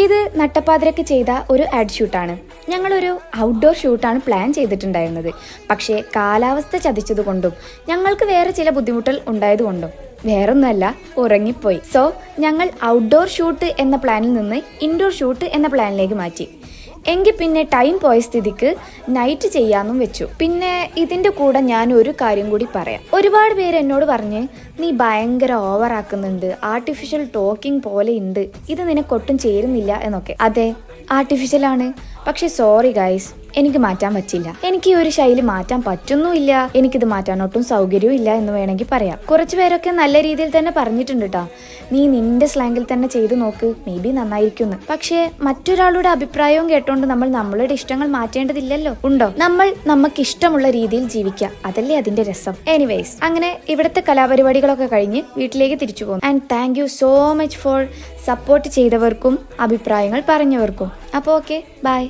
ഇത് നട്ടപ്പാതിരക്ക് ചെയ്ത ഒരു ആഡ് ഷൂട്ടാണ്. ഞങ്ങളൊരു ഔട്ട്ഡോർ ഷൂട്ടാണ് പ്ലാൻ ചെയ്തിട്ടുണ്ടായിരുന്നത്. പക്ഷേ കാലാവസ്ഥ ചതിച്ചതുകൊണ്ടും ഞങ്ങൾക്ക് വേറെ ചില ബുദ്ധിമുട്ടുകൾ ഉണ്ടായതുകൊണ്ടും വേറൊന്നുമല്ല, ഉറങ്ങിപ്പോയി. സോ ഞങ്ങൾ ഔട്ട്ഡോർ ഷൂട്ട് എന്ന പ്ലാനിൽ നിന്ന് ഇൻഡോർ ഷൂട്ട് എന്ന പ്ലാനിലേക്ക് മാറ്റി. എങ്കിൽ പിന്നെ ടൈം പോയ സ്ഥിതിക്ക് നൈറ്റ് ചെയ്യാമെന്നും വെച്ചു. പിന്നെ ഇതിൻ്റെ കൂടെ ഞാൻ ഒരു കാര്യം കൂടി പറയാം. ഒരുപാട് പേര് എന്നോട് പറഞ്ഞ് നീ ഭയങ്കര ഓവർ ആക്കുന്നുണ്ട്, ആർട്ടിഫിഷ്യൽ ടോക്കിംഗ് പോലെ ഉണ്ട്, ഇത് നിനക്കൊട്ടും ചേരുന്നില്ല എന്നൊക്കെ. അതെ, ആർട്ടിഫിഷ്യലാണ്. പക്ഷെ സോറി ഗൈസ്, എനിക്ക് മാറ്റാൻ പറ്റില്ല. എനിക്ക് ഈ ഒരു ശൈലി മാറ്റാൻ പറ്റുന്നുമില്ല, എനിക്കിത് മാറ്റാൻ ഒട്ടും സൗകര്യവും ഇല്ല എന്ന് വേണമെങ്കിൽ പറയാം. കുറച്ച് പേരൊക്കെ നല്ല രീതിയിൽ തന്നെ പറഞ്ഞിട്ടുണ്ട് കേട്ടോ, നീ നിന്റെ സ്ലാങ്ങിൽ തന്നെ ചെയ്തു നോക്ക്, മേ ബി നന്നായിരിക്കുന്നു. പക്ഷേ മറ്റൊരാളുടെ അഭിപ്രായവും കേട്ടോണ്ട് നമ്മൾ നമ്മളുടെ ഇഷ്ടങ്ങൾ മാറ്റേണ്ടതില്ലല്ലോ. ഉണ്ടോ? നമ്മൾ നമുക്ക് ഇഷ്ടമുള്ള രീതിയിൽ ജീവിക്കാം, അതല്ലേ അതിന്റെ രസം. എനിവേസ്, അങ്ങനെ ഇവിടുത്തെ കലാപരിപാടികളൊക്കെ കഴിഞ്ഞ് വീട്ടിലേക്ക് തിരിച്ചു പോകുന്നു. And thank you so much for support ചെയ്തവർക്കും അഭിപ്രായങ്ങൾ പറഞ്ഞവർക്കും. അപ്പോൾ ഓക്കെ, ബൈ.